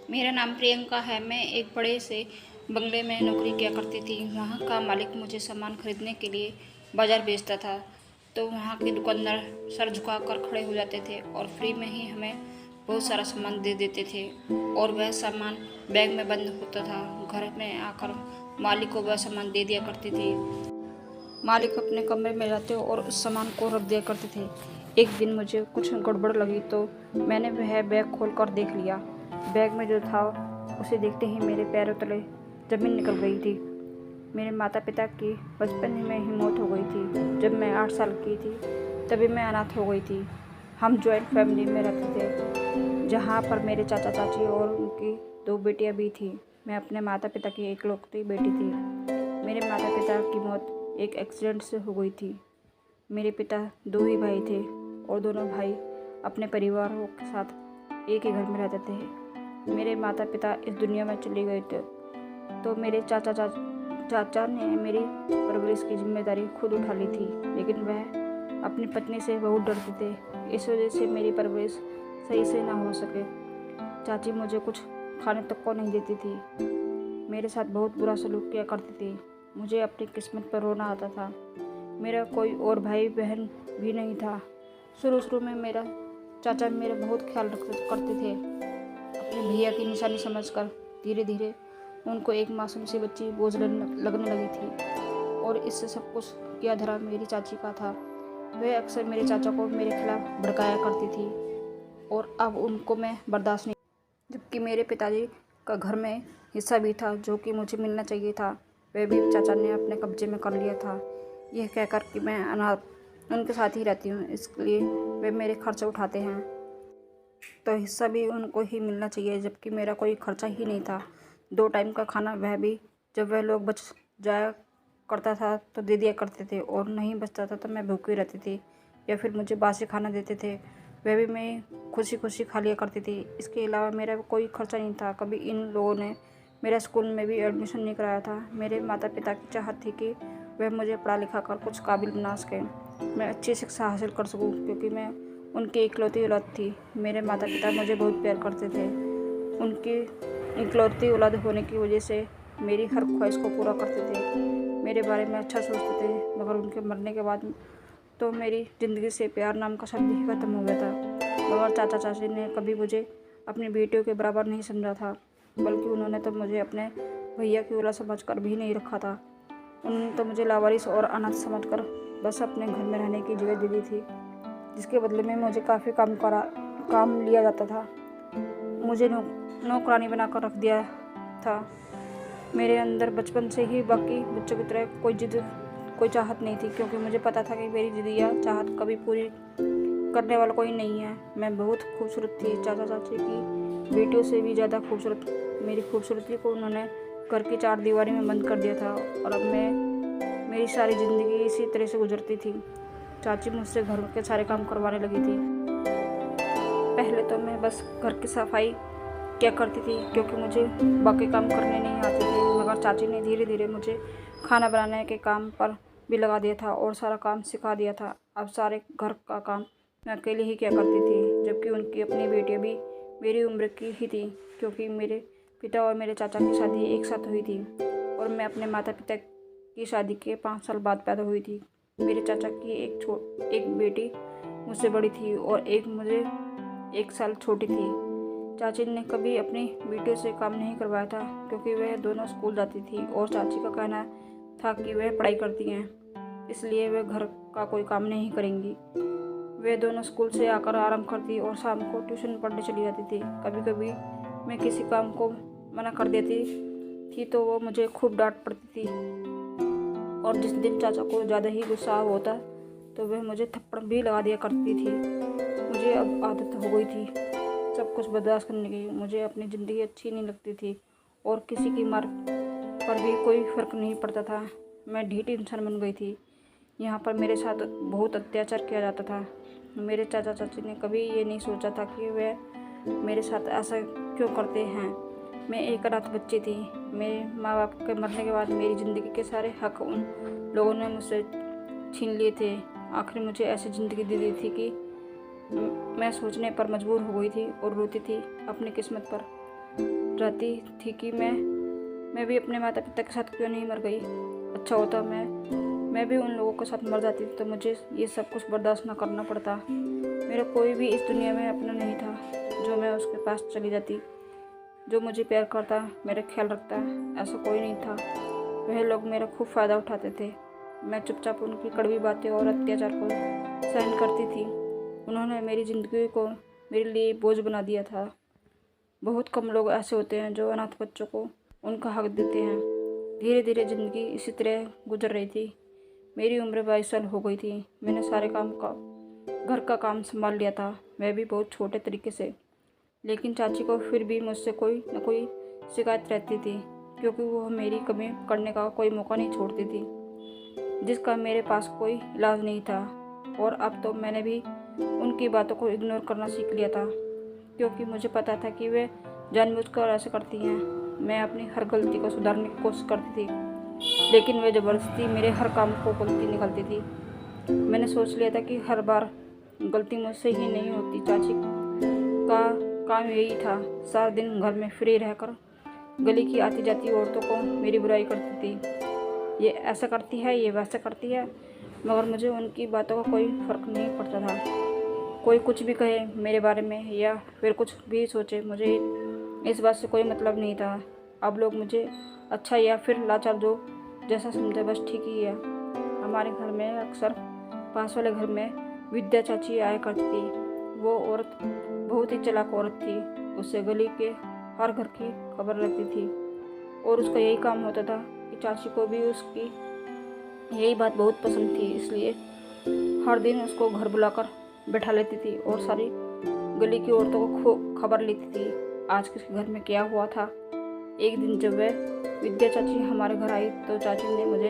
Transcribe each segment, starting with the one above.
मेरा नाम प्रियंका है। मैं एक बड़े से बंगले में नौकरी किया करती थी। वहाँ का मालिक मुझे सामान खरीदने के लिए बाज़ार भेजता था, तो वहाँ के दुकानदार सर झुकाकर खड़े हो जाते थे और फ्री में ही हमें बहुत सारा सामान दे देते थे और वह सामान बैग में बंद होता था। घर में आकर मालिक को वह सामान दे दिया करती थी। मालिक अपने कमरे में जाते और उस सामान को रख दिया करते थे। एक दिन मुझे कुछ गड़बड़ लगी तो मैंने वह बैग खोल कर देख लिया। बैग में जो था उसे देखते ही मेरे पैरों तले ज़मीन निकल गई थी। मेरे माता पिता की बचपन में ही मौत हो गई थी। जब मैं 8 साल की थी तभी मैं अनाथ हो गई थी। हम जॉइंट फैमिली में रहते थे, जहाँ पर मेरे चाचा चाची और उनकी 2 बेटियाँ भी थी। मैं अपने माता पिता की इकलौती बेटी थी। मेरे माता पिता की मौत एक एक्सीडेंट से हो गई थी। मेरे पिता 2 ही भाई थे और दोनों भाई अपने परिवारों के साथ एक ही घर में रहते थे। मेरे माता पिता इस दुनिया में चले गए थे तो मेरे चाचा ने मेरी परवरिश की जिम्मेदारी खुद उठा ली थी, लेकिन वह अपनी पत्नी से बहुत डरते थे। इस वजह से मेरी परवरिश सही से ना हो सके। चाची मुझे कुछ खाने तक को नहीं देती थी। मेरे साथ बहुत बुरा सलूक किया करती थी। मुझे अपनी किस्मत पर रोना आता था। मेरा कोई और भाई बहन भी नहीं था। शुरू में मेरा चाचा मेरा बहुत ख्याल करते थे। अपने भैया की निशानी समझकर धीरे धीरे उनको एक मासूम सी बच्ची बोझ लगने लगी थी और इससे सब कुछ किया धरा मेरी चाची का था। वह अक्सर मेरे चाचा को मेरे खिलाफ भड़काया करती थी और अब उनको मैं बर्दाश्त नहीं। जबकि मेरे पिताजी का घर में हिस्सा भी था जो कि मुझे मिलना चाहिए था, वह भी चाचा ने अपने कब्जे में कर लिया था। यह कहकर कि मैं अनाथ उनके साथ ही रहती हूँ, इसलिए वे मेरे खर्चे उठाते हैं, तो हिस्सा भी उनको ही मिलना चाहिए, जबकि मेरा कोई खर्चा ही नहीं था। 2 टाइम का खाना वह भी जब वह लोग बच जाया करता था तो दे दिया करते थे और नहीं बचता था तो मैं भूखी रहती थी या फिर मुझे बासी खाना देते थे, वह भी मैं खुशी खुशी खा लिया करती थी। इसके अलावा मेरा कोई खर्चा नहीं था। कभी इन लोगों ने मेरा स्कूल में भी एडमिशन नहीं कराया था। मेरे माता पिता की चाहत थी कि वह मुझे पढ़ा लिखा कर कुछ काबिल बना सकें, मैं अच्छी शिक्षा हासिल कर सकूं, क्योंकि मैं उनकी इकलौती औलाद थी। मेरे माता पिता मुझे बहुत प्यार करते थे। उनकी इकलौती औलाद होने की वजह से मेरी हर ख्वाहिश को पूरा करते थे, मेरे बारे में अच्छा सोचते थे। मगर उनके मरने के बाद तो मेरी ज़िंदगी से प्यार नाम का शब्द ही ख़त्म हो गया था। मगर चाचा चाची ने कभी मुझे अपनी बेटियों के बराबर नहीं समझा था, बल्कि उन्होंने तो मुझे अपने भैया की औलाद समझ कर भी नहीं रखा था। उन्होंने तो मुझे लावारिस और अनाथ समझकर बस अपने घर में रहने की जगह दे दी थी, जिसके बदले में मुझे काफ़ी काम लिया जाता था। मुझे नौकरानी बनाकर रख दिया था। मेरे अंदर बचपन से ही बाकी बच्चों की तरह कोई चाहत नहीं थी, क्योंकि मुझे पता था कि मेरी जिद या चाहत कभी पूरी करने वाला कोई नहीं है। मैं बहुत खूबसूरत थी। चाचा चाची की बेटियों से भी ज़्यादा खूबसूरत। मेरी खूबसूरती को उन्होंने घर की 4 दीवारी में बंद कर दिया था और अब मेरी सारी ज़िंदगी इसी तरह से गुजरती थी। चाची मुझसे घर के सारे काम करवाने लगी थी। पहले तो मैं बस घर की सफाई किया करती थी, क्योंकि मुझे बाकी काम करने नहीं आते थे। मगर चाची ने धीरे धीरे मुझे खाना बनाने के काम पर भी लगा दिया था और सारा काम सिखा दिया था। अब सारे घर का काम मैं अकेले ही किया करती थी, जबकि उनकी अपनी बेटियाँ भी मेरी उम्र की ही थी, क्योंकि मेरे पिता और मेरे चाचा की शादी एक साथ हुई थी और मैं अपने माता पिता की शादी के 5 साल बाद पैदा हुई थी। मेरे चाचा की एक बेटी मुझसे बड़ी थी और एक मुझे 1 साल छोटी थी। चाची ने कभी अपनी बेटियों से काम नहीं करवाया था, क्योंकि वह दोनों स्कूल जाती थी और चाची का कहना था कि वह पढ़ाई करती हैं, इसलिए वह घर का कोई काम नहीं करेंगी। वे दोनों स्कूल से आकर आराम करती और शाम को ट्यूशन पढ़ने चली जाती थी। कभी कभी मैं किसी काम को मना कर देती थी तो वो मुझे खूब डांट पड़ती थी, और जिस दिन चाचा को ज़्यादा ही गुस्सा होता तो वह मुझे थप्पड़ भी लगा दिया करती थी। मुझे अब आदत हो गई थी सब कुछ बर्दाश्त करने की। मुझे अपनी ज़िंदगी अच्छी नहीं लगती थी और किसी की मार पर भी कोई फ़र्क नहीं पड़ता था। मैं ढीठ इंसान बन गई थी। यहाँ पर मेरे साथ बहुत अत्याचार किया जाता था। मेरे चाचा चाची ने कभी ये नहीं सोचा था कि वे मेरे साथ ऐसा क्यों करते हैं। मैं एक अनाथ बच्ची थी। मेरे माँ बाप के मरने के बाद मेरी ज़िंदगी के सारे हक उन लोगों ने मुझसे छीन लिए थे। आखिर मुझे ऐसी ज़िंदगी दे दी थी कि मैं सोचने पर मजबूर हो गई थी और रोती थी अपनी किस्मत पर। रहती थी कि मैं भी अपने माता पिता के साथ क्यों नहीं मर गई। अच्छा होता मैं भी उन लोगों के साथ मर जाती तो मुझे ये सब कुछ बर्दाश्त ना करना पड़ता। मेरा कोई भी इस दुनिया में अपना नहीं था जो मैं उसके पास चली जाती, जो मुझे प्यार करता, मेरा ख्याल रखता। ऐसा कोई नहीं था। वह लोग मेरा खूब फ़ायदा उठाते थे। मैं चुपचाप उनकी कड़वी बातें और अत्याचार को सहन करती थी। उन्होंने मेरी ज़िंदगी को मेरे लिए बोझ बना दिया था। बहुत कम लोग ऐसे होते हैं जो अनाथ बच्चों को उनका हक देते हैं। धीरे धीरे ज़िंदगी इसी तरह गुजर रही थी। मेरी उम्र 22 साल हो गई थी। मैंने सारे घर का काम संभाल लिया था, वह भी बहुत छोटे तरीके से। लेकिन चाची को फिर भी मुझसे कोई न कोई शिकायत रहती थी, क्योंकि वह मेरी कमी करने का कोई मौका नहीं छोड़ती थी, जिसका मेरे पास कोई इलाज नहीं था। और अब तो मैंने भी उनकी बातों को इग्नोर करना सीख लिया था, क्योंकि मुझे पता था कि वे जानबूझकर ऐसे करती हैं। मैं अपनी हर गलती को सुधारने की कोशिश करती थी, लेकिन वे ज़बरदस्ती मेरे हर काम को गलती निकालती थी। मैंने सोच लिया था कि हर बार गलती मुझसे ही नहीं होती। चाची का काम यही था, सारा दिन घर में फ्री रहकर गली की आती जाती औरतों को मेरी बुराई करती थी। ये ऐसा करती है, ये वैसा करती है, मगर मुझे उनकी बातों का कोई फ़र्क नहीं पड़ता था। कोई कुछ भी कहे मेरे बारे में या फिर कुछ भी सोचे, मुझे इस बात से कोई मतलब नहीं था। अब लोग मुझे अच्छा या फिर लाचार जो जैसा समझे बस ठीक ही है। हमारे घर में अक्सर पास वाले घर में विद्या चाची आया करती थी। वो औरत बहुत ही चालाक औरत थी। उससे गली के हर घर की खबर रहती थी और उसका यही काम होता था कि चाची को भी उसकी यही बात बहुत पसंद थी, इसलिए हर दिन उसको घर बुलाकर बैठा लेती थी और सारी गली की औरतों को खूब खबर लेती थी आज किसके घर में क्या हुआ था। एक दिन जब वह विद्या चाची हमारे घर आई तो चाची ने मुझे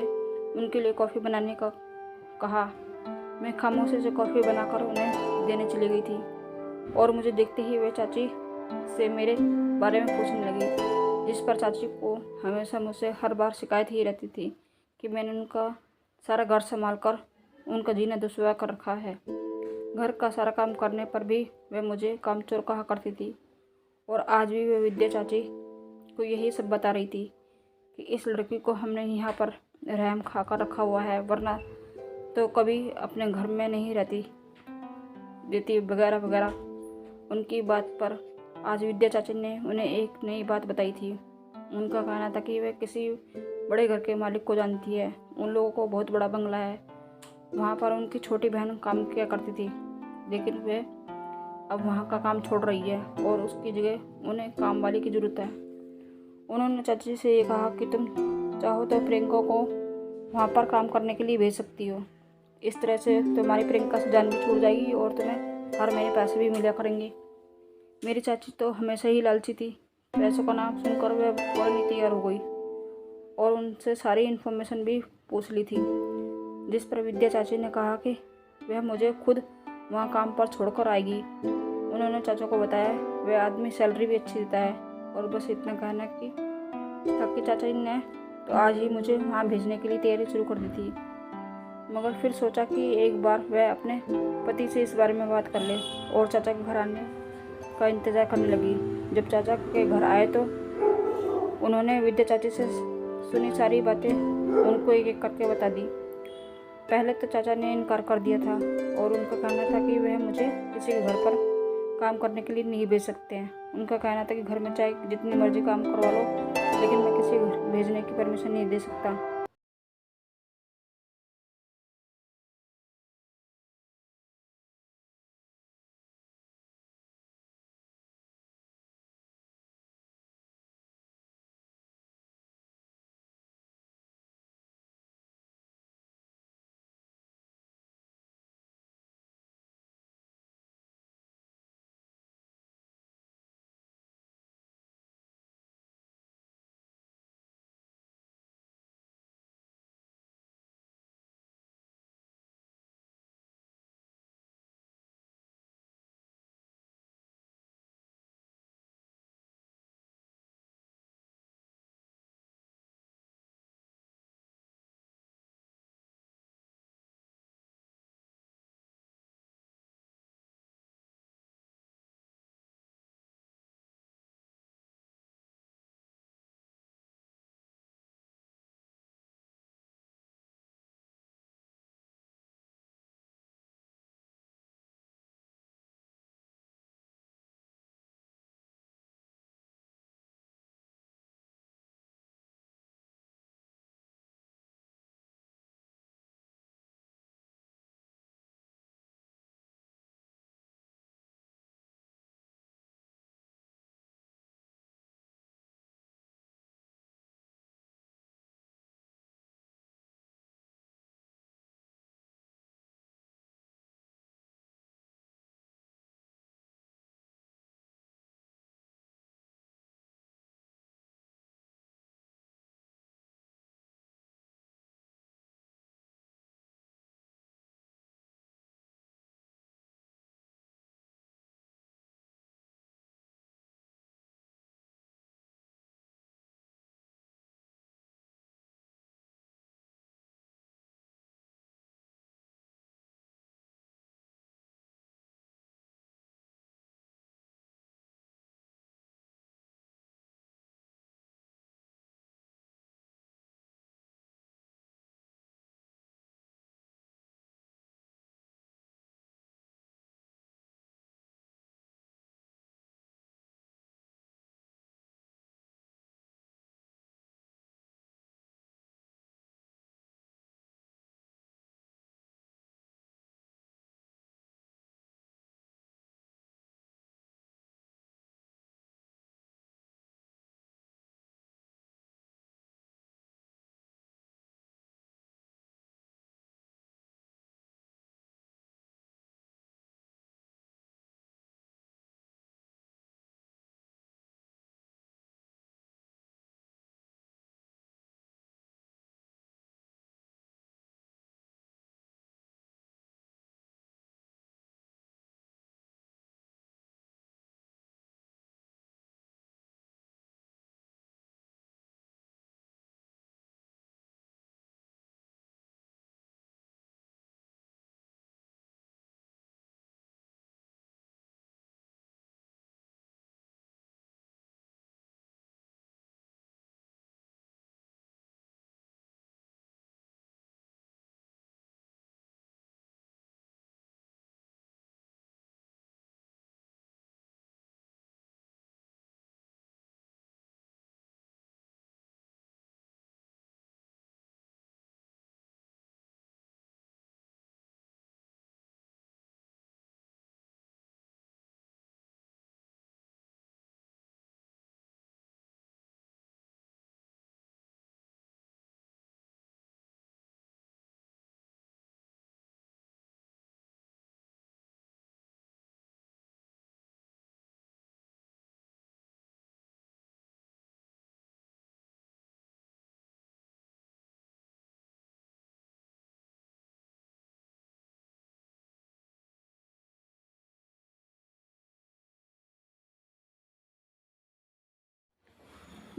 उनके लिए कॉफ़ी बनाने का कहा। मैं खामोशी से कॉफ़ी बनाकर उन्हें देने चली गई थी और मुझे देखते ही वे चाची से मेरे बारे में पूछने लगी, जिस पर चाची को हमेशा मुझसे हर बार शिकायत ही रहती थी कि मैंने उनका सारा घर संभाल कर उनका जीना दुश्वार कर रखा है। घर का सारा काम करने पर भी वे मुझे कामचोर कहा करती थी और आज भी वे विद्या चाची को यही सब बता रही थी कि इस लड़की को हमने यहाँ पर रहम खा कर रखा हुआ है, वरना तो कभी अपने घर में नहीं रहती देती वगैरह वगैरह। उनकी बात पर आज विद्या चाची ने उन्हें एक नई बात बताई थी। उनका कहना था कि वे किसी बड़े घर के मालिक को जानती है। उन लोगों को बहुत बड़ा बंगला है, वहाँ पर उनकी छोटी बहन काम किया करती थी, लेकिन वे अब वहाँ का काम छोड़ रही है और उसकी जगह उन्हें काम वाली की ज़रूरत है। उन्होंने चाची से ये कहा कि तुम चाहो तो प्रियंका को वहाँ पर काम करने के लिए भेज सकती हो। इस तरह से तुम्हारी प्रियंका से जान भी छूट जाएगी और तुम्हें हर महीने पैसे भी मिला करेंगे। मेरी चाची तो हमेशा ही लालची थी। पैसों का नाम सुनकर वह बोलने तैयार हो गई और उनसे सारी इन्फॉर्मेशन भी पूछ ली थी, जिस पर विद्या चाची ने कहा कि वह मुझे खुद वहाँ काम पर छोड़कर आएगी। उन्होंने चाचा को बताया वह आदमी सैलरी भी अच्छी देता है और बस इतना कहना कि ताकि चाचा ने तो आज ही मुझे वहाँ भेजने के लिए तैयारी शुरू कर दी थी। मगर फिर सोचा कि एक बार वह अपने पति से इस बारे में बात कर ले और चाचा के घर आने का इंतज़ार करने लगी। जब चाचा के घर आए तो उन्होंने विद्या चाची से सुनी सारी बातें उनको एक एक करके बता दी। पहले तो चाचा ने इनकार कर दिया था और उनका कहना था कि वह मुझे किसी के घर पर काम करने के लिए नहीं भेज सकते हैं। उनका कहना था कि घर में चाहे जितनी मर्जी काम करवा लो, लेकिन मैं किसी घर भेजने की परमिशन नहीं दे सकता।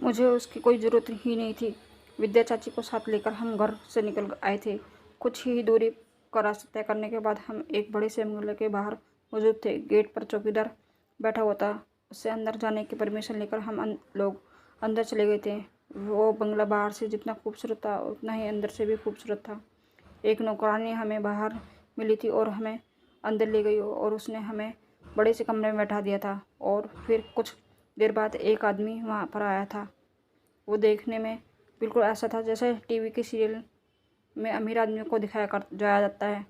मुझे उसकी कोई ज़रूरत ही नहीं थी। विद्या चाची को साथ लेकर हम घर से निकल आए थे। कुछ ही दूरी का रास्ता तय करने के बाद हम एक बड़े से बंगले के बाहर मौजूद थे। गेट पर चौकीदार बैठा हुआ था। उससे अंदर जाने की परमिशन लेकर हम लोग अंदर चले गए थे। वो बंगला बाहर से जितना खूबसूरत था उतना ही अंदर से भी खूबसूरत था। एक नौकरानी हमें बाहर मिली थी और हमें अंदर ले गई और उसने हमें बड़े से कमरे में बैठा दिया था। और फिर कुछ देर बाद एक आदमी वहाँ पर आया था। वो देखने में बिल्कुल ऐसा था जैसे टीवी के सीरियल में अमीर आदमियों को जाया जाता है।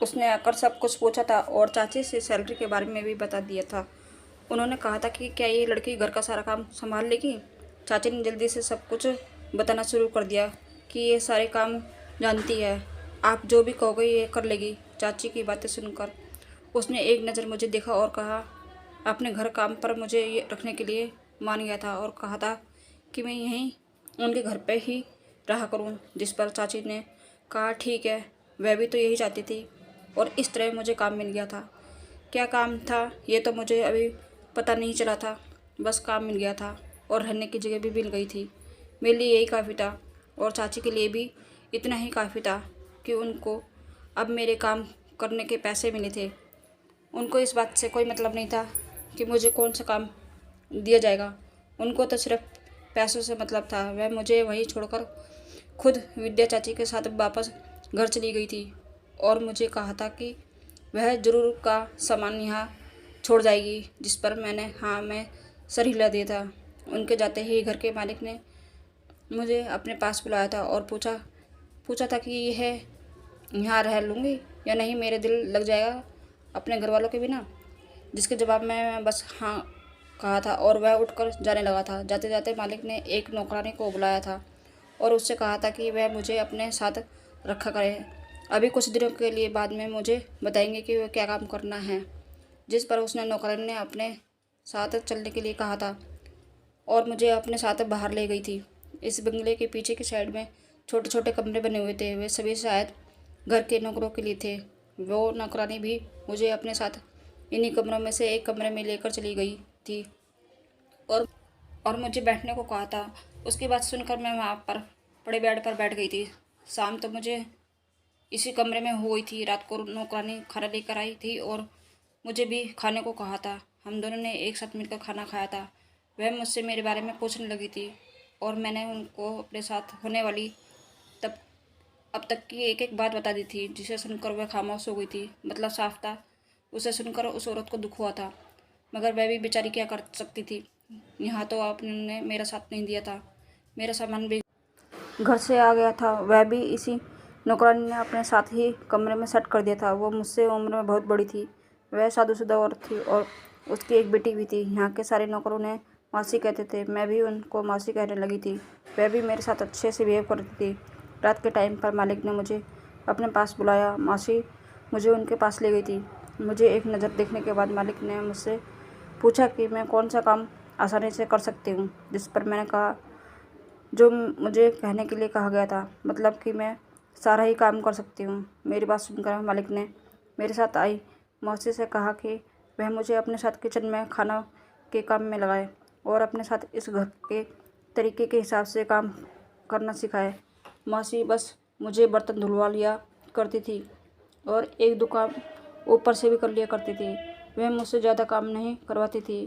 उसने आकर सब कुछ पूछा था और चाची से सैलरी के बारे में भी बता दिया था। उन्होंने कहा था कि क्या ये लड़की घर का सारा काम संभाल लेगी। चाची ने जल्दी से सब कुछ बताना शुरू कर दिया कि ये सारे काम जानती है, आप जो भी कहोगे ये कर लेगी। चाची की बातें सुनकर उसने एक नज़र मुझे देखा और कहा, अपने घर काम पर मुझे ये रखने के लिए मान गया था और कहा था कि मैं यहीं उनके घर पे ही रहा करूं। जिस पर चाची ने कहा, ठीक है, वह भी तो यही चाहती थी। और इस तरह मुझे काम मिल गया था। क्या काम था ये तो मुझे अभी पता नहीं चला था, बस काम मिल गया था और रहने की जगह भी मिल गई थी। मेरे लिए यही काफ़ी था और चाची के लिए भी इतना ही काफ़ी था कि उनको अब मेरे काम करने के पैसे मिले थे। उनको इस बात से कोई मतलब नहीं था कि मुझे कौन सा काम दिया जाएगा। उनको तो सिर्फ पैसों से मतलब था। वह मुझे वहीं छोड़कर खुद विद्या चाची के साथ वापस घर चली गई थी और मुझे कहा था कि वह ज़रूर का सामान यहाँ छोड़ जाएगी, जिस पर मैं सर हिला दिया था। उनके जाते ही घर के मालिक ने मुझे अपने पास बुलाया था और पूछा था कि यह यहाँ रह लूँगी या नहीं, मेरे दिल लग जाएगा अपने घर वालों के बिना। जिसके जवाब में मैं बस हाँ कहा था और वह उठकर जाने लगा था। जाते जाते मालिक ने एक नौकरानी को बुलाया था और उससे कहा था कि वह मुझे अपने साथ रखा करे। अभी कुछ दिनों के लिए बाद में मुझे बताएंगे कि वह क्या काम करना है। जिस पर उसने नौकरानी ने अपने साथ चलने के लिए कहा था और मुझे अपने साथ बाहर ले गई थी। इस बंगले के पीछे की साइड में छोटे छोटे कमरे बने हुए थे। वे सभी शायद घर के नौकरों के लिए थे। वो नौकरानी भी मुझे अपने साथ इन्हीं कमरों में से एक कमरे में लेकर चली गई थी और मुझे बैठने को कहा था। उसकी बात सुनकर मैं वहाँ पर बड़े बेड पर बैठ गई थी। शाम तो मुझे इसी कमरे में हो गई थी। रात को नौकरानी खाना लेकर आई थी और मुझे भी खाने को कहा था। हम दोनों ने एक साथ मिलकर खाना खाया था। वह मुझसे मेरे बारे में पूछने लगी थी और मैंने उनको अपने साथ होने वाली तब अब तक की एक एक बात बता दी थी, जिसे सुनकर वह खामोश हो गई थी। मतलब साफ था, उसे सुनकर उस औरत को दुख हुआ था, मगर वह भी बेचारी क्या कर सकती थी। यहाँ तो आपने मेरा साथ नहीं दिया था, मेरा सामान भी घर से आ गया था। वह भी इसी नौकरानी ने अपने साथ ही कमरे में सेट कर दिया था। वो मुझसे उम्र में बहुत बड़ी थी। वह शादीशुदा औरत थी और उसकी एक बेटी भी थी। यहाँ के सारे नौकरों ने मासी कहते थे, मैं भी उनको मासी कहने लगी थी। वह भी मेरे साथ अच्छे से बिहेव करती थी। रात के टाइम पर मालिक ने मुझे अपने पास बुलाया। मासी मुझे उनके पास ले गई थी। मुझे एक नज़र देखने के बाद मालिक ने मुझसे पूछा कि मैं कौन सा काम आसानी से कर सकती हूँ। जिस पर मैंने कहा जो मुझे कहने के लिए कहा गया था, मतलब कि मैं सारा ही काम कर सकती हूँ। मेरी बात सुनकर मालिक ने मेरे साथ आई मौसी से कहा कि वह मुझे अपने साथ किचन में खाना के काम में लगाए और अपने साथ इस घर के तरीके के हिसाब से काम करना सिखाए। मौसी बस मुझे बर्तन धुलवा लिया करती थी और एक दो काम ऊपर से भी कर लिया करती थी। वह मुझसे ज़्यादा काम नहीं करवाती थी।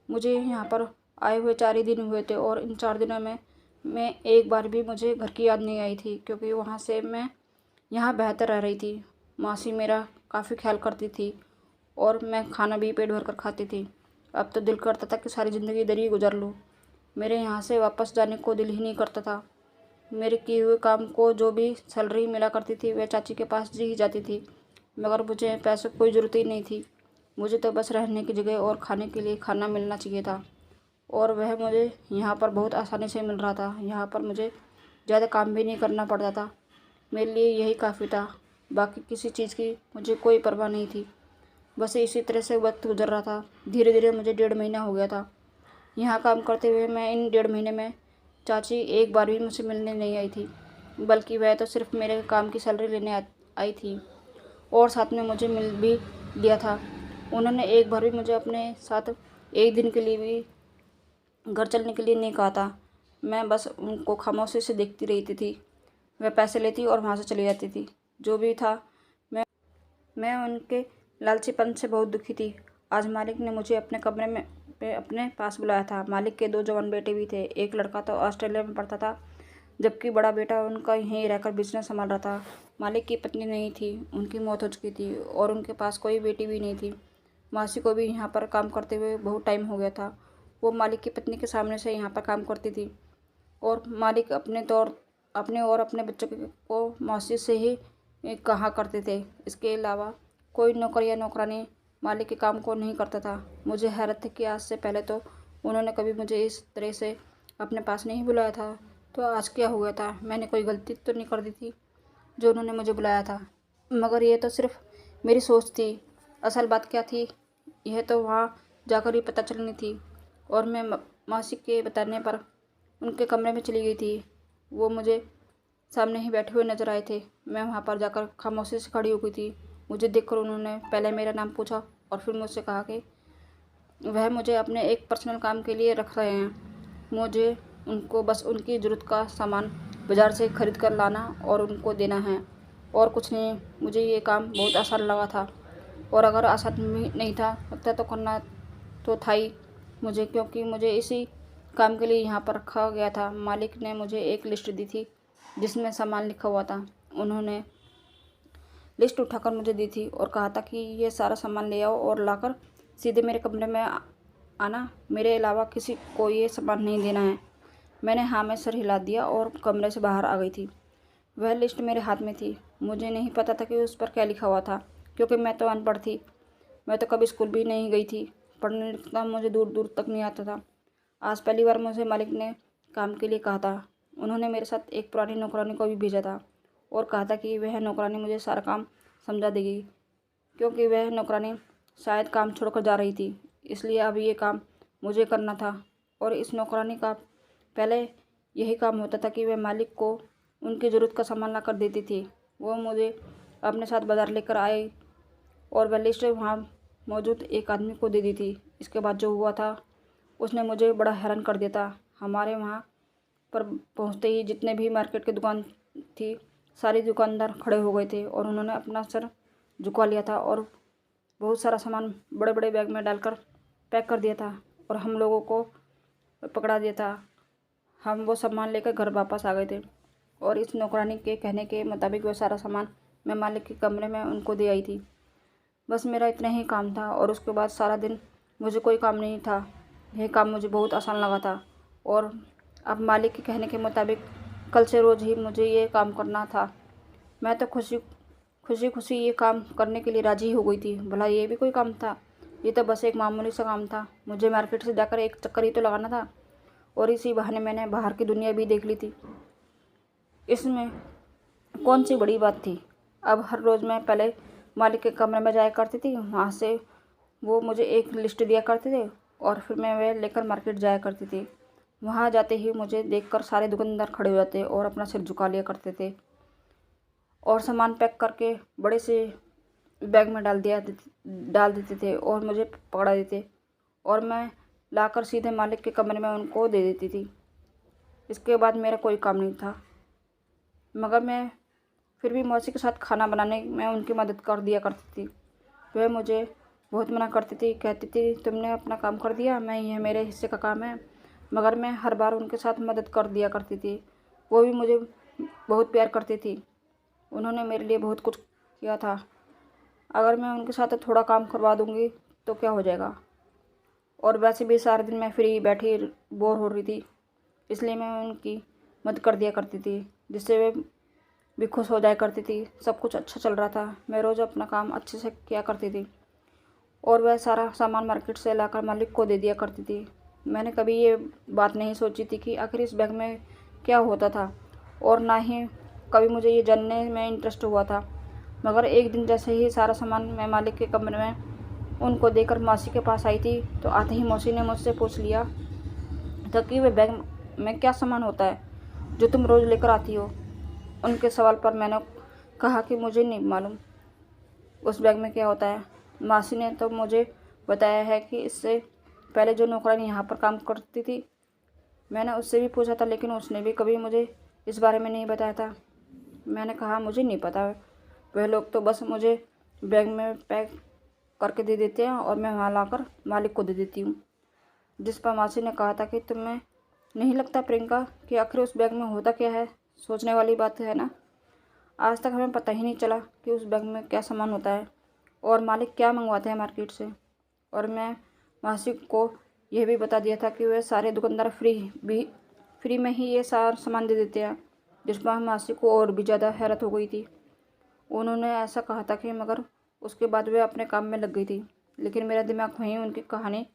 मुझे यहाँ पर आए हुए 4 ही दिन हुए थे और इन 4 दिनों में एक बार भी मुझे घर की याद नहीं आई थी, क्योंकि वहाँ से मैं यहाँ बेहतर रह रही थी। मौसी मेरा काफ़ी ख्याल करती थी और मैं खाना भी पेट भर कर खाती थी। अब तो दिल करता था कि सारी ज़िंदगी इधर ही गुजार लूँ। मेरे यहाँ से वापस जाने को दिल ही नहीं करता था। मेरे किए हुए काम को जो भी सैलरी मिला करती थी वह चाची के पास ही जाती थी, मगर मुझे पैसों की कोई ज़रूरत ही नहीं थी। मुझे तो बस रहने की जगह और खाने के लिए खाना मिलना चाहिए था और वह मुझे यहाँ पर बहुत आसानी से मिल रहा था। यहाँ पर मुझे ज़्यादा काम भी नहीं करना पड़ता था। मेरे लिए यही काफ़ी था। बाकी किसी चीज़ की मुझे कोई परवाह नहीं थी। बस इसी तरह से वक्त गुजर रहा था। धीरे धीरे मुझे 1.5 महीना हो गया था यहाँ काम करते हुए। मैं इन 1.5 महीने में चाची एक बार भी मुझसे मिलने नहीं आई थी, बल्कि वह तो सिर्फ मेरे काम की सैलरी लेने आई थी और साथ में मुझे मिल भी लिया था। उन्होंने एक बार भी मुझे अपने साथ एक दिन के लिए भी घर चलने के लिए नहीं कहा था। मैं बस उनको खामोशी से देखती रहती थी। वह पैसे लेती और वहाँ से चली जाती थी। जो भी था, मैं उनके लालचीपन से बहुत दुखी थी। आज मालिक ने मुझे अपने कमरे में पे अपने पास बुलाया था। मालिक के 2 जवान बेटे भी थे। एक लड़का तो ऑस्ट्रेलिया में पढ़ता था, जबकि बड़ा बेटा उनका यहीं रहकर बिजनेस संभाल रहा था। मालिक की पत्नी नहीं थी, उनकी मौत हो चुकी थी और उनके पास कोई बेटी भी नहीं थी। मासी को भी यहाँ पर काम करते हुए बहुत टाइम हो गया था। वो मालिक की पत्नी के सामने से यहाँ पर काम करती थी और मालिक अपने और अपने बच्चों को मौसी से ही कहा करते थे। इसके अलावा कोई नौकर या नौकरानी मालिक के काम को नहीं करता था। मुझे हैरत थी कि आज से पहले तो उन्होंने कभी मुझे इस तरह से अपने पास नहीं बुलाया था। तो आज क्या हो गया था? मैंने कोई गलती तो नहीं कर दी थी जो उन्होंने मुझे बुलाया था? मगर ये तो सिर्फ मेरी सोच थी। असल बात क्या थी, यह तो वहाँ जाकर ही पता चलनी थी। और मैं मासी के बताने पर उनके कमरे में चली गई थी। वो मुझे सामने ही बैठे हुए नजर आए थे। मैं वहाँ पर जाकर खामोशी से खड़ी हो गई थी। मुझे देखकर उन्होंने पहले मेरा नाम पूछा और फिर मुझसे कहा कि वह मुझे अपने एक पर्सनल काम के लिए रख रहे हैं। मुझे उनको बस उनकी ज़रूरत का सामान बाज़ार से खरीद कर लाना और उनको देना है, और कुछ नहीं। मुझे ये काम बहुत आसान लगा था, और अगर आसान भी नहीं था लगता तो करना तो था ही मुझे, क्योंकि मुझे इसी काम के लिए यहाँ पर रखा गया था। मालिक ने मुझे एक लिस्ट दी थी जिसमें सामान लिखा हुआ था। उन्होंने लिस्ट उठाकर मुझे दी थी और कहा था कि ये सारा सामान ले आओ और लाकर सीधे मेरे कमरे में आना। मेरे अलावा किसी को ये सामान नहीं देना है। मैंने हाँ में सर हिला दिया और कमरे से बाहर आ गई थी। वह लिस्ट मेरे हाथ में थी। मुझे नहीं पता था कि उस पर क्या लिखा हुआ था, क्योंकि मैं तो अनपढ़ थी। मैं तो कभी स्कूल भी नहीं गई थी। पढ़ने लिखना मुझे दूर दूर तक नहीं आता था। आज पहली बार मुझे मालिक ने काम के लिए कहा था। उन्होंने मेरे साथ एक पुरानी नौकरानी को भी भेजा था और कहा था कि वह नौकरानी मुझे सारा काम समझा देगी, क्योंकि वह नौकरानी शायद काम छोड़कर जा रही थी। इसलिए अब ये काम मुझे करना था। और इस नौकरानी का पहले यही काम होता था कि वह मालिक को उनकी ज़रूरत का सामान ला कर देती थी। वो मुझे अपने साथ बाज़ार लेकर आई और वह लिस्ट वहाँ मौजूद एक आदमी को दे दी थी। इसके बाद जो हुआ था उसने मुझे बड़ा हैरान कर दिया था। हमारे वहाँ पर पहुँचते ही जितने भी मार्केट की दुकान थी, सारे दुकानदार खड़े हो गए थे और उन्होंने अपना सर झुका लिया था और बहुत सारा सामान बड़े बड़े बैग में डालकर पैक कर दिया था और हम लोगों को पकड़ा दिया था। हम वो सामान लेकर घर वापस आ गए थे और इस नौकरानी के कहने के मुताबिक वह सारा सामान मैं मालिक के कमरे में उनको दे आई थी। बस मेरा इतना ही काम था और उसके बाद सारा दिन मुझे कोई काम नहीं था। यह काम मुझे बहुत आसान लगा था और अब मालिक के कहने के मुताबिक कल से रोज़ ही मुझे ये काम करना था। मैं तो खुशी खुशी ये काम करने के लिए राज़ी हो गई थी। भला ये भी कोई काम था? ये तो बस एक मामूली सा काम था। मुझे मार्केट से जाकर एक चक्कर ही तो लगाना था और इसी बहाने मैंने बाहर की दुनिया भी देख ली थी। इसमें कौन सी बड़ी बात थी? अब हर रोज़ मैं पहले मालिक के कमरे में जाया करती थी। वहाँ से वो मुझे एक लिस्ट दिया करते थे और फिर मैं वह लेकर मार्केट जाया करती थी। वहाँ जाते ही मुझे देखकर सारे दुकानदार खड़े हो जाते और अपना सिर झुका लिया करते थे और सामान पैक करके बड़े से बैग में डाल देते थे और मुझे पकड़ा देते और मैं लाकर सीधे मालिक के कमरे में उनको दे देती थी। इसके बाद मेरा कोई काम नहीं था, मगर मैं फिर भी मौसी के साथ खाना बनाने में उनकी मदद कर दिया करती थी। वह मुझे बहुत मना करती थी, कहती थी तुमने अपना काम कर दिया, मैं यह मेरे हिस्से का काम है। मगर मैं हर बार उनके साथ मदद कर दिया करती थी। वो भी मुझे बहुत प्यार करती थी। उन्होंने मेरे लिए बहुत कुछ किया था। अगर मैं उनके साथ थोड़ा काम करवा दूँगी तो क्या हो जाएगा? और वैसे भी सारे दिन मैं फ्री बैठी बोर हो रही थी, इसलिए मैं उनकी मदद कर दिया करती थी, जिससे वे भी खुश हो जाया करती थी। सब कुछ अच्छा चल रहा था। मैं रोज़ अपना काम अच्छे से किया करती थी और वह सारा सामान मार्केट से लाकर मालिक को दे दिया करती थी। मैंने कभी ये बात नहीं सोची थी कि आखिर इस बैग में क्या होता था, और ना ही कभी मुझे ये जानने में इंटरेस्ट हुआ था। मगर एक दिन जैसे ही सारा सामान मैं मालिक के कमरे में उनको देकर मौसी के पास आई थी, तो आते ही मौसी ने मुझसे पूछ लिया था कि वह बैग में क्या सामान होता है जो तुम रोज़ लेकर आती हो। उनके सवाल पर मैंने कहा कि मुझे नहीं मालूम उस बैग में क्या होता है। मौसी ने तो मुझे बताया है कि इससे पहले जो नौकरानी यहाँ पर काम करती थी, मैंने उससे भी पूछा था, लेकिन उसने भी कभी मुझे इस बारे में नहीं बताया था। मैंने कहा मुझे नहीं पता, वह लोग तो बस मुझे बैग में पैक करके दे देते हैं और मैं वहाँ लाकर मालिक को दे देती हूँ। जिस पर मासी ने कहा था कि तुम्हें नहीं लगता प्रियंका कि आखिर उस बैग में होता क्या है? सोचने वाली बात है ना। आज तक हमें पता ही नहीं चला कि उस बैग में क्या सामान होता है और मालिक क्या मंगवाते हैं मार्केट से। और मैं मासी को यह भी बता दिया था कि वे सारे दुकानदार फ्री में ही ये सारा सामान दे देते हैं, जिस पर मासी को और भी ज़्यादा हैरत हो गई थी। उन्होंने ऐसा कहा था कि मगर उसके बाद वे अपने काम में लग गई थी, लेकिन मेरा दिमाग वहीं उनकी कहानी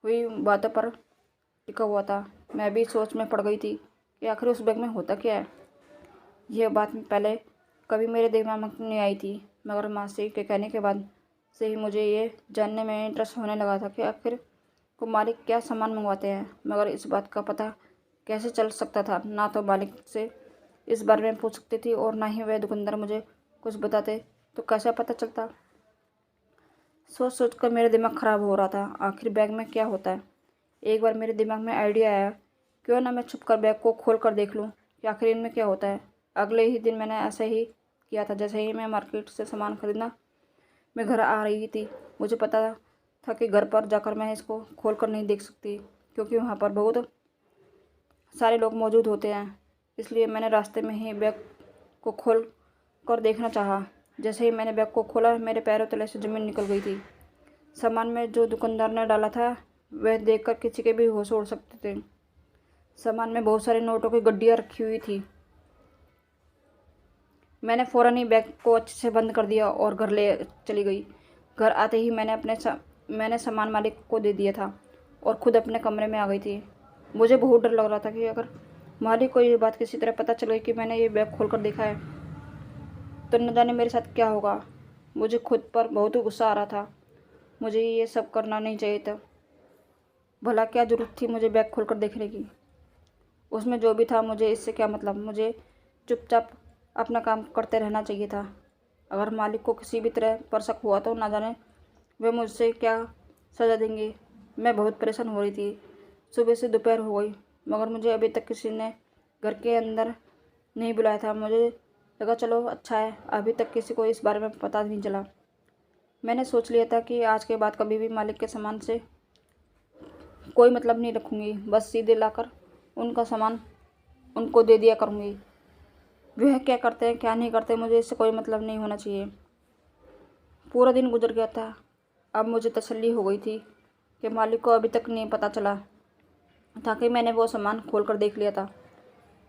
हुई बातों पर टिका हुआ था। मैं भी सोच में पड़ गई थी कि आखिर उस बैग में होता क्या है। यह बात पहले कभी मेरे दिमाग में नहीं आई थी, मगर मासी के कहने के बाद से ही मुझे ये जानने में इंटरेस्ट होने लगा था कि आखिर को मालिक क्या सामान मंगवाते हैं। मगर इस बात का पता कैसे चल सकता था? ना तो मालिक से इस बारे में पूछ सकती थी और ना ही वह दुकानदार मुझे कुछ बताते, तो कैसे पता चलता? सोच सोच कर मेरा दिमाग ख़राब हो रहा था। आखिर बैग में क्या होता है? एक बार मेरे दिमाग में आइडिया आया, क्यों ना मैं छुप कर बैग को खोल कर देख लूँ कि आखिर इनमें क्या होता है। अगले ही दिन मैंने ऐसा ही किया था। जैसे ही मैं मार्केट से सामान खरीदना मैं घर आ रही थी, मुझे पता था कि घर पर जाकर मैं इसको खोल कर नहीं देख सकती, क्योंकि वहाँ पर बहुत सारे लोग मौजूद होते हैं। इसलिए मैंने रास्ते में ही बैग को खोल कर देखना चाहा। जैसे ही मैंने बैग को खोला, मेरे पैरों तले से ज़मीन निकल गई थी। सामान में जो दुकानदार ने डाला था वह देखकर किसी के भी होश उड़ सकते थे। सामान में बहुत सारे नोटों की गड्डियाँ रखी हुई थी। मैंने फ़ौरन ही बैग को अच्छे से बंद कर दिया और घर ले चली गई। घर आते ही मैंने सामान मालिक को दे दिया था और ख़ुद अपने कमरे में आ गई थी। मुझे बहुत डर लग रहा था कि अगर मालिक को ये बात किसी तरह पता चल गई कि मैंने ये बैग खोल कर देखा है, तो न जाने मेरे साथ क्या होगा। मुझे खुद पर बहुत गुस्सा आ रहा था। मुझे ये सब करना नहीं चाहिए था। भला क्या ज़रूरत थी मुझे बैग खोल कर देखने की? उसमें जो भी था, मुझे इससे क्या मतलब? मुझे चुपचाप अपना काम करते रहना चाहिए था। अगर मालिक को किसी भी तरह पर शक हुआ तो ना जाने वे मुझसे क्या सज़ा देंगे। मैं बहुत परेशान हो रही थी। सुबह से दोपहर हो गई, मगर मुझे अभी तक किसी ने घर के अंदर नहीं बुलाया था। मुझे लगा चलो अच्छा है, अभी तक किसी को इस बारे में पता नहीं चला। मैंने सोच लिया था कि आज के बाद कभी भी मालिक के सामान से कोई मतलब नहीं रखूँगी, बस सीधे लाकर उनका सामान उनको दे दिया करूँगी। वह क्या करते हैं क्या नहीं करते, मुझे इससे कोई मतलब नहीं होना चाहिए। पूरा दिन गुजर गया था। अब मुझे तसल्ली हो गई थी कि मालिक को अभी तक नहीं पता चला था कि मैंने वो सामान खोल कर देख लिया था।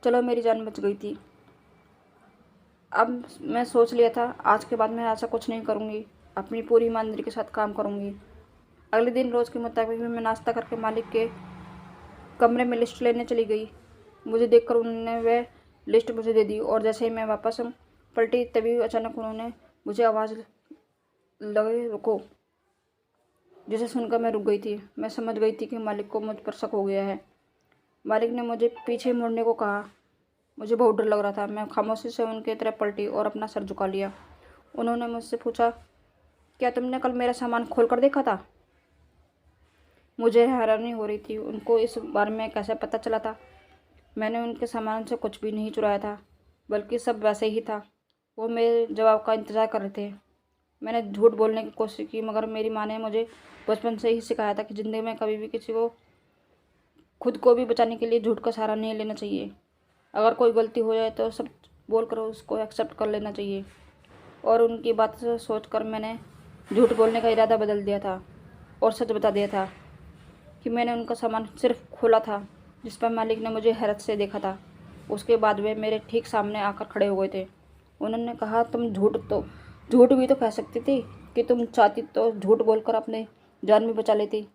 चलो मेरी जान बच गई थी। अब मैं सोच लिया था आज के बाद मैं ऐसा कुछ नहीं करूँगी, अपनी पूरी ईमानदारी के साथ काम करूँगी। अगले दिन रोज़ के मुताबिक मैं नाश्ता करके मालिक के कमरे में लिस्ट लेने चली गई। मुझे देखकर उन्होंने वह लिस्ट मुझे दे दी और जैसे ही मैं वापस पलटी, तभी अचानक उन्होंने मुझे आवाज़ लगे रुको, जिसे सुनकर मैं रुक गई थी। मैं समझ गई थी कि मालिक को मुझ पर शक हो गया है। मालिक ने मुझे पीछे मुड़ने को कहा। मुझे बहुत डर लग रहा था। मैं खामोशी से उनकी तरफ पलटी और अपना सर झुका लिया। उन्होंने मुझसे पूछा, क्या तुमने कल मेरा सामान खोल कर देखा था? मुझे हैरानी हो रही थी, उनको इस बारे में कैसे पता चला था। मैंने उनके सामान से कुछ भी नहीं चुराया था, बल्कि सब वैसे ही था। वो मेरे जवाब का इंतज़ार कर रहे थे। मैंने झूठ बोलने की कोशिश की, मगर मेरी माँ ने मुझे बचपन से ही सिखाया था कि ज़िंदगी में कभी भी किसी को खुद को भी बचाने के लिए झूठ का सहारा नहीं लेना चाहिए। अगर कोई गलती हो जाए तो सब बोल कर उसको एक्सेप्ट कर लेना चाहिए। और उनकी बात से सोचकर मैंने झूठ बोलने का इरादा बदल दिया था और सच बता दिया था कि मैंने उनका सामान सिर्फ खोला था, जिस पर मालिक ने मुझे हैरत से देखा था। उसके बाद वे मेरे ठीक सामने आकर खड़े हो गए थे। उन्होंने कहा, तुम झूठ भी तो कह सकती थी कि तुम चाहती तो झूठ बोलकर अपने जान भी बचा लेती,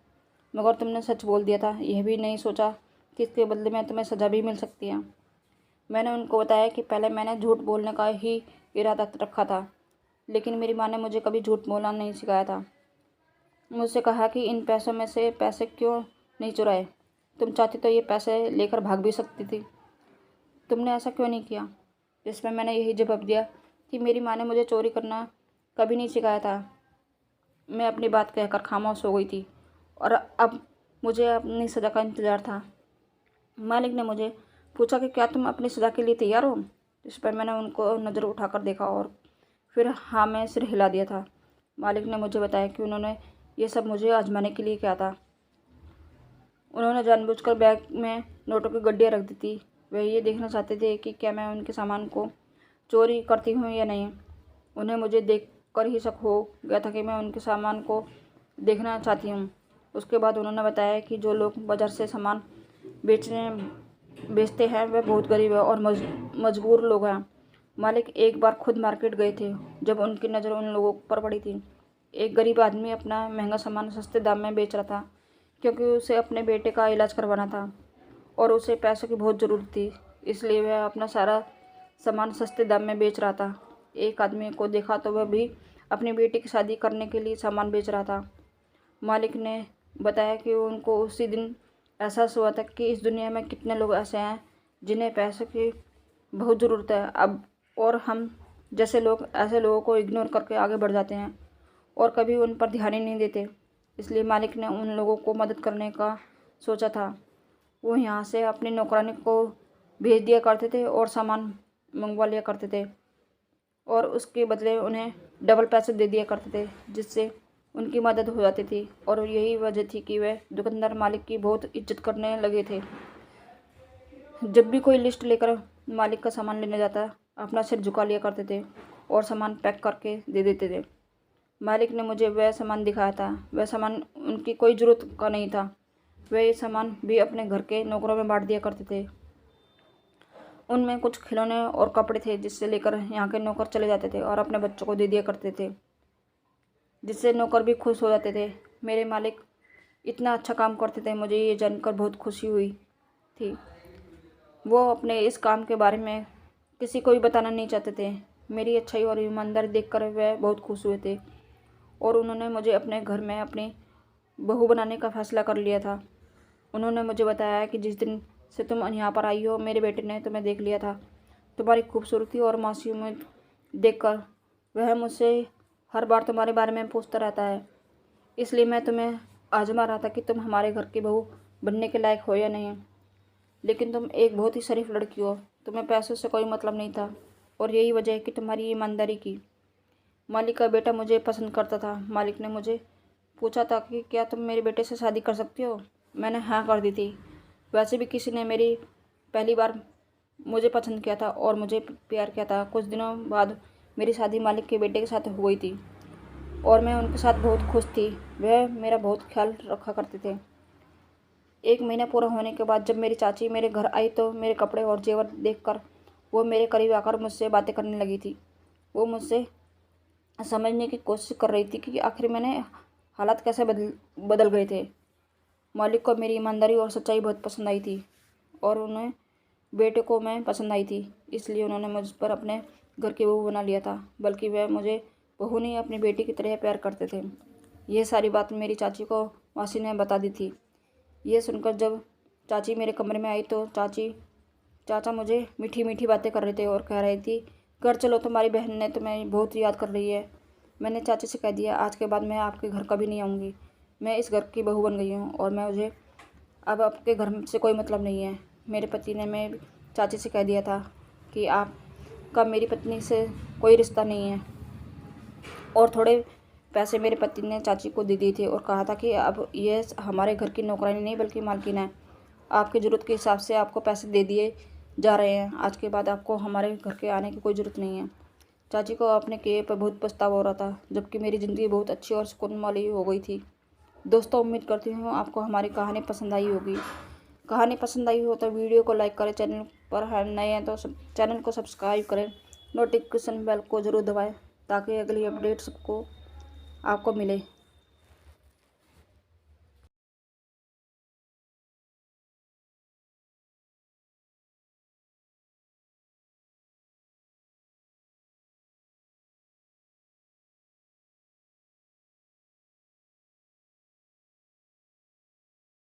मगर तुमने सच बोल दिया था। यह भी नहीं सोचा कि इसके बदले में तुम्हें सज़ा भी मिल सकती है। मैंने उनको बताया कि पहले मैंने झूठ बोलने का ही इरादा रखा था, लेकिन मेरी माँ ने मुझे कभी झूठ बोलना नहीं सिखाया था। मुझसे कहा कि इन पैसों में से पैसे क्यों नहीं चुराए? तुम चाहती तो ये पैसे लेकर भाग भी सकती थी, तुमने ऐसा क्यों नहीं किया? जिस पर मैंने यही जवाब दिया कि मेरी माँ ने मुझे चोरी करना कभी नहीं सिखाया था। मैं अपनी बात कहकर खामोश हो गई थी और अब मुझे अपनी सज़ा का इंतज़ार था। मालिक ने मुझे पूछा कि क्या तुम अपनी सज़ा के लिए तैयार हो? इस पर मैंने उनको नज़र उठाकर देखा और फिर हाँ में सिर हिला दिया था। मालिक ने मुझे बताया कि उन्होंने ये सब मुझे आजमाने के लिए किया था। उन्होंने जानबूझकर बैग में नोटों की गड्डियाँ रख दी थी। वे ये देखना चाहते थे कि क्या मैं उनके सामान को चोरी करती हूँ या नहीं। उन्हें मुझे देखकर ही शक हो गया था कि मैं उनके सामान को देखना चाहती हूँ। उसके बाद उन्होंने बताया कि जो लोग बाज़ार से सामान बेचते हैं वे बहुत गरीब है और मजबूर लोग हैं। मालिक एक बार खुद मार्केट गए थे जब उनकी नज़र उन लोगों पर पड़ी थी। एक गरीब आदमी अपना महंगा सामान सस्ते दाम में बेच रहा था क्योंकि उसे अपने बेटे का इलाज करवाना था और उसे पैसों की बहुत ज़रूरत थी, इसलिए वह अपना सारा सामान सस्ते दाम में बेच रहा था। एक आदमी को देखा तो वह भी अपनी बेटी की शादी करने के लिए सामान बेच रहा था। मालिक ने बताया कि उनको उसी दिन एहसास हुआ था कि इस दुनिया में कितने लोग ऐसे हैं जिन्हें पैसों की बहुत ज़रूरत है अब, और हम जैसे लोग ऐसे लोगों को इग्नोर करके आगे बढ़ जाते हैं और कभी उन पर ध्यान ही नहीं देते। इसलिए मालिक ने उन लोगों को मदद करने का सोचा था। वो यहाँ से अपनी नौकरानी को भेज दिया करते थे और सामान मंगवा लिया करते थे और उसके बदले उन्हें डबल पैसे दे दिया करते थे, जिससे उनकी मदद हो जाती थी। और यही वजह थी कि वे दुकानदार मालिक की बहुत इज्जत करने लगे थे। जब भी कोई लिस्ट लेकर मालिक का सामान लेने जाता, अपना सिर झुका लिया करते थे और सामान पैक करके दे देते थे। मालिक ने मुझे वह सामान दिखाया था। वह सामान उनकी कोई ज़रूरत का नहीं था। वे ये सामान भी अपने घर के नौकरों में बांट दिया करते थे। उनमें कुछ खिलौने और कपड़े थे जिससे लेकर यहाँ के नौकर चले जाते थे और अपने बच्चों को दे दिया करते थे, जिससे नौकर भी खुश हो जाते थे। मेरे मालिक इतना अच्छा काम करते थे, मुझे ये जानकर बहुत खुशी हुई थी। वो अपने इस काम के बारे में किसी को भी बताना नहीं चाहते थे। मेरी अच्छाई और ईमानदारी देखकर वह बहुत खुश हुए थे और उन्होंने मुझे अपने घर में अपनी बहू बनाने का फैसला कर लिया था। उन्होंने मुझे बताया कि जिस दिन से तुम यहाँ पर आई हो, मेरे बेटे ने तुम्हें देख लिया था। तुम्हारी खूबसूरती और मासूमियत देखकर वह मुझसे हर बार तुम्हारे बारे में पूछता रहता है। इसलिए मैं तुम्हें आजमा रहा था कि तुम हमारे घर की बहू बनने के लायक हो या नहीं। लेकिन तुम एक बहुत ही शरीफ लड़की हो, तुम्हें पैसों से कोई मतलब नहीं था और यही वजह है कि तुम्हारी ईमानदारी की। मालिक का बेटा मुझे पसंद करता था। मालिक ने मुझे पूछा था कि क्या तुम मेरे बेटे से शादी कर सकती हो? मैंने हाँ कर दी थी। वैसे भी किसी ने मेरी पहली बार मुझे पसंद किया था और मुझे प्यार किया था। कुछ दिनों बाद मेरी शादी मालिक के बेटे के साथ हो गई थी और मैं उनके साथ बहुत खुश थी। वह मेरा बहुत ख्याल रखा करते थे। 1 महीना पूरा होने के बाद जब मेरी चाची मेरे घर आई तो मेरे कपड़े और जेवर देखकर वो मेरे करीब आकर मुझसे बातें करने लगी थी। वो मुझसे समझने की कोशिश कर रही थी कि आखिर मैंने हालात कैसे बदल गए थे। मालिक को मेरी ईमानदारी और सच्चाई बहुत पसंद आई थी और उन्हें बेटे को मैं पसंद आई थी, इसलिए उन्होंने मुझ पर अपने घर की बहू बना लिया था। बल्कि वह मुझे बहू नहीं, अपनी बेटी की तरह प्यार करते थे। यह सारी बात मेरी चाची को मासी ने बता दी थी। ये सुनकर जब चाची मेरे कमरे में आई तो चाचा मुझे मीठी मीठी बातें कर रहे थे और कह रही थी, घर चलो, तुम्हारी बहन ने तुम्हें बहुत याद कर रही है। मैंने चाची से कह दिया, आज के बाद मैं आपके घर कभी नहीं आऊँगी। मैं इस घर की बहू बन गई हूँ और मुझे अब आपके घर से कोई मतलब नहीं है। मेरे पति ने मैं चाची से कह दिया था कि आपका मेरी पत्नी से कोई रिश्ता नहीं है और थोड़े पैसे मेरे पति ने चाची को दे दिए थे और कहा था कि अब ये हमारे घर की नौकरानी नहीं बल्कि मालकिन है। आपकी ज़रूरत के हिसाब से आपको पैसे दे दिए जा रहे हैं। आज के बाद आपको हमारे घर के आने की कोई ज़रूरत नहीं है। चाची को अपने किए पर बहुत पछतावा हो रहा था, जबकि मेरी ज़िंदगी बहुत अच्छी और सुकून वाली हो गई थी। दोस्तों, उम्मीद करती हूँ आपको हमारी कहानी पसंद आई होगी। कहानी पसंद आई हो तो वीडियो को लाइक करें, चैनल पर नए हैं तो चैनल को सब्सक्राइब करें, नोटिफिकेशन बेल को ज़रूर दबाएं ताकि अगली अपडेट सबको आपको मिले।